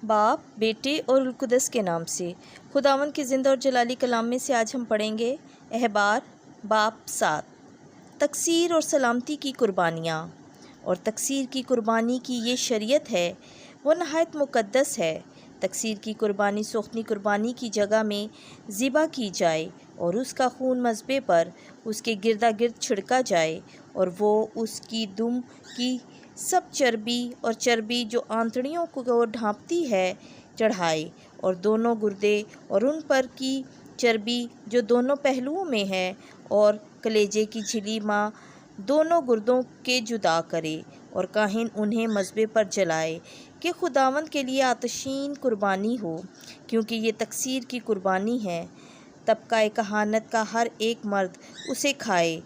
बाप, बेटे और रुल कुद्दस के नाम से। खुदावंद के ज़िंदा और जलाली कलाम में से आज हम पढ़ेंगे अहबार बाप 7, तकसीर और सलामती की कुर्बानियाँ। और तकसीर की कुर्बानी की ये शरीयत है, वो नहायत मुक़द्दस है। तकसीर की कुर्बानी सोख्ती कुर्बानी की जगह में ज़िबा की जाए और उसका खून मज़बे पर उसके गिरदा गिर्द छिड़का जाए, और वो उसकी दुम की सब चर्बी और चर्बी जो आंतड़ियों को ढांपती है चढ़ाए, और दोनों गुर्दे और उन पर की चर्बी जो दोनों पहलुओं में है, और कलेजे की झिली माँ दोनों गुर्दों के जुदा करे, और काहिन उन्हें मज़बे पर जलाए कि खुदावंद के लिए आतशीन कुर्बानी हो, क्योंकि ये तकसीर की कुर्बानी है। तबका कहानत का हर एक मर्द उसे खाए,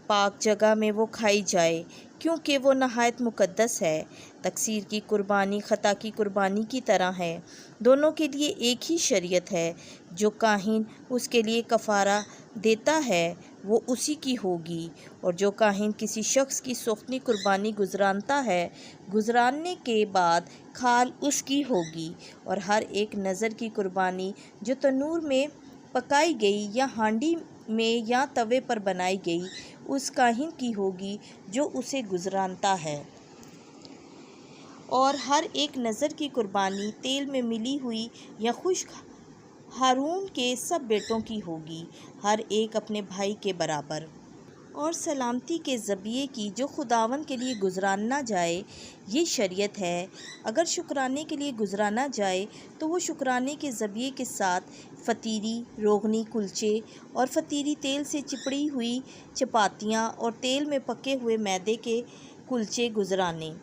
पाक जगह में वो खाई जाए, क्योंकि वो नहायत मुक़द्दस है। तकसीर की कुर्बानी ख़ता की कुर्बानी की तरह है, दोनों के लिए एक ही शरीयत है। जो काहिन उसके लिए कफ़ारा देता है वो उसी की होगी, और जो काहिन किसी शख्स की सोख्ती कुर्बानी गुजरानता है, गुजरानने के बाद खाल उसकी होगी। और हर एक नज़र की कुर्बानी जो तनूर में पकाई गई या हांडी में या तवे पर बनाई गई, उस काहिन की होगी जो उसे गुजरानता है। और हर एक नज़र की कुर्बानी तेल में मिली हुई या खुश्क हारून के सब बेटों की होगी, हर एक अपने भाई के बराबर। और सलामती के ज़बिये की जो खुदावंद के लिए गुजराना जाए, ये शरीयत है। अगर शुक्राने के लिए गुजराना जाए तो वो शुक्राने के ज़बिये के साथ फ़तीरी, रोगनी कुलचे और फ़तीरी तेल से चिपड़ी हुई चपातियाँ और तेल में पके हुए मैदे के कुलचे गुजराने।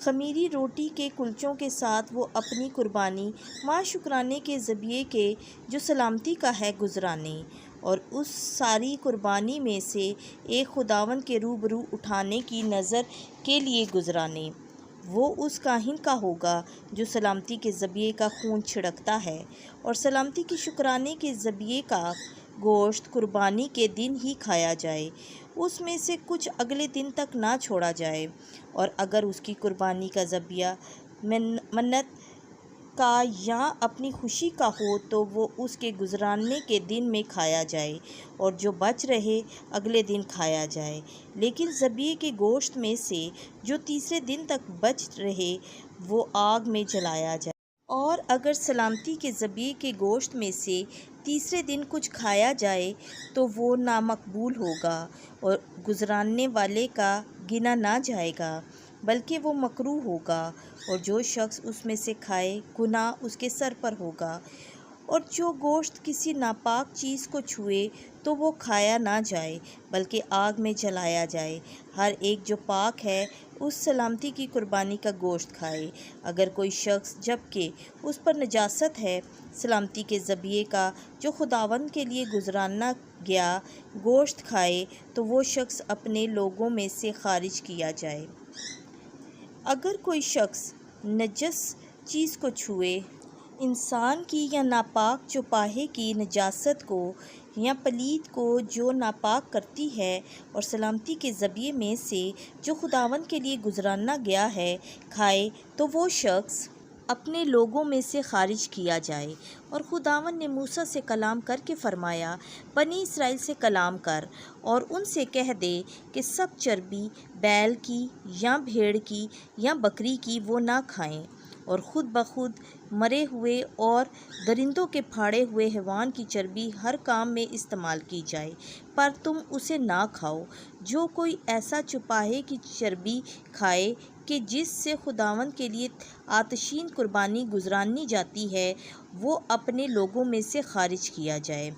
खमीरी रोटी के कुलचों के साथ वो अपनी कुर्बानी माँ शुक्राने के ज़बिये के जो सलामती का है गुजराने, और उस सारी कुर्बानी में से एक खुदावंद के रूबरू उठाने की नज़र के लिए गुजराने। वो उस काहिन का होगा जो सलामती के ज़बिये का खून छिड़कता है, और सलामती की शुक्राने के ज़बिये का गोश्त कुर्बानी के दिन ही खाया जाए, उसमें से कुछ अगले दिन तक ना छोड़ा जाए। और अगर उसकी कुर्बानी का ज़बिया मन्नत का या अपनी खुशी का हो तो वो उसके गुजराने के दिन में खाया जाए, और जो बच रहे अगले दिन खाया जाए। लेकिन ज़बिये के गोश्त में से जो तीसरे दिन तक बच रहे वो आग में जलाया जाए। और अगर सलामती के ज़बिये के गोश्त में से तीसरे दिन कुछ खाया जाए तो वो नामकबूल होगा और गुजराने वाले का गिना ना जाएगा, बल्कि वो मकरूह होगा, और जो शख्स उसमें से खाए गुनाह उसके सर पर होगा। और जो गोश्त किसी नापाक चीज़ को छुए तो वो खाया ना जाए, बल्कि आग में जलाया जाए। हर एक जो पाक है उस सलामती की कुर्बानी का गोश्त खाए। अगर कोई शख्स जबकि उस पर नजासत है सलामती के ज़बिये का जो खुदावंद के लिए गुजराना गया गोश्त खाए, तो वो शख्स अपने लोगों में से खारिज किया जाए। अगर कोई शख्स नजस चीज़ को छुए, इंसान की या नापाक चौपाहे की नजासत को या पलीद को जो नापाक करती है, और सलामती के ज़बिये में से जो खुदावंद के लिए गुजराना गया है खाए, तो वो शख्स अपने लोगों में से खारिज किया जाए। और खुदावंद ने मूसा से कलाम करके फ़रमाया, बनी इसराइल से कलाम कर और उनसे कह दे कि सब चर्बी बैल की या भेड़ की या बकरी की वो ना खाएं, और ख़ुद ब खुद मरे हुए और दरिंदों के फाड़े हुए हैवान की चर्बी हर काम में इस्तेमाल की जाए, पर तुम उसे ना खाओ। जो कोई ऐसा चुपाहे की चर्बी खाए कि जिससे खुदावंद के लिए आतशीन कुर्बानी गुजरानी जाती है, वो अपने लोगों में से खारिज किया जाए।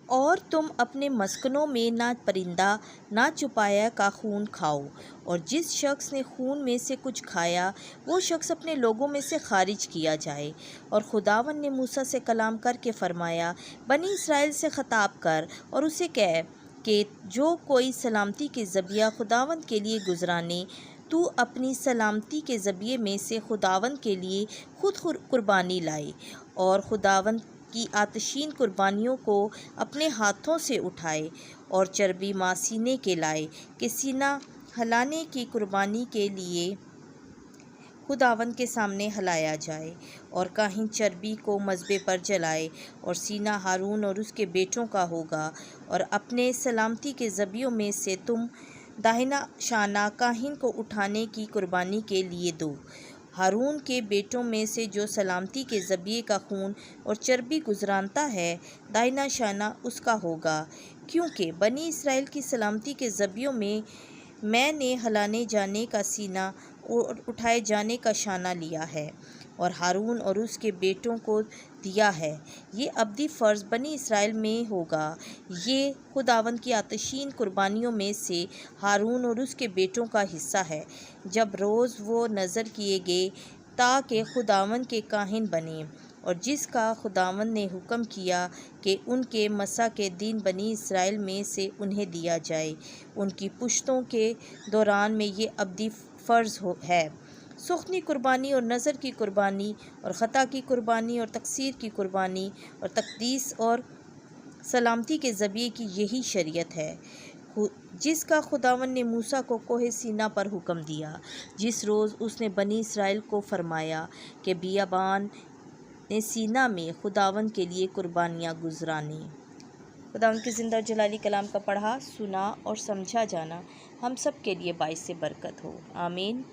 और तुम अपने मस्कनों में ना परिंदा ना चुपाया का खून खाओ, और जिस शख्स ने खून में से कुछ खाया वो शख्स अपने लोगों में से खारिज किया जाए। और खुदावंद ने मूसा से कलाम करके फ़रमाया, बनी इसराइल से ख़ताब कर और उसे कह कि जो कोई सलामती के ज़बिया खुदावंद के लिए गुजराने, तू अपनी सलामती के ज़बिये में से खुदावंद के लिए खुद कुर्बानी लाए, और खुदावंद की आतशीन कुर्बानियों को अपने हाथों से उठाए, और चर्बी माँ सीने के लाए कि सीना हलाने की कुर्बानी के लिए खुदावंद के सामने हलाया जाए और काहिन चर्बी को मज़बे पर जलाए और सीना हारून और उसके बेटों का होगा और अपने सलामती के ज़बियों में से तुम दाहिना शाना काहिन को उठाने की कुर्बानी के लिए दो। हारून के बेटों में से जो सलामती के ज़बिये का खून और चर्बी गुजरानता है, दाहिना शाना उसका होगा, क्योंकि बनी इसराइल की सलामती के ज़बियों में मैंने हलाने जाने का सीना और उठाए जाने का शाना लिया है और हारून और उसके बेटों को दिया है। ये अब्दी फ़र्ज़ बनी इसराइल में होगा। ये खुदावंद की आतशीन कुर्बानियों में से हारून और उसके बेटों का हिस्सा है, जब रोज़ वो नज़र किए गए ताकि खुदावंद के काहिन बने, और जिसका खुदावंद ने हुक्म किया कि उनके मसा के दिन बनी इसराइल में से उन्हें दिया जाए, उनकी पुश्तों के दौरान में ये अब्दी फ़र्ज़ है। सुख्नी कुर्बानी और नज़र की कुर्बानी और ख़ता की कुर्बानी और तकसीर की कुर्बानी और तक़दीस और सलामती के ज़बिये की यही शरीयत है, जिसका खुदावंद ने मूसा को कोहे सीना पर हुक्म दिया, जिस रोज़ उसने बनी इसराइल को फरमाया कि बियाबान ने सीना में खुदावंद के लिए कुर्बानियाँ गुजराने। खुदावंद के ज़िंदा जलाली कलाम का पढ़ा, सुना और समझा जाना हम सब के लिए बाइस से बरकत हो। आमीन।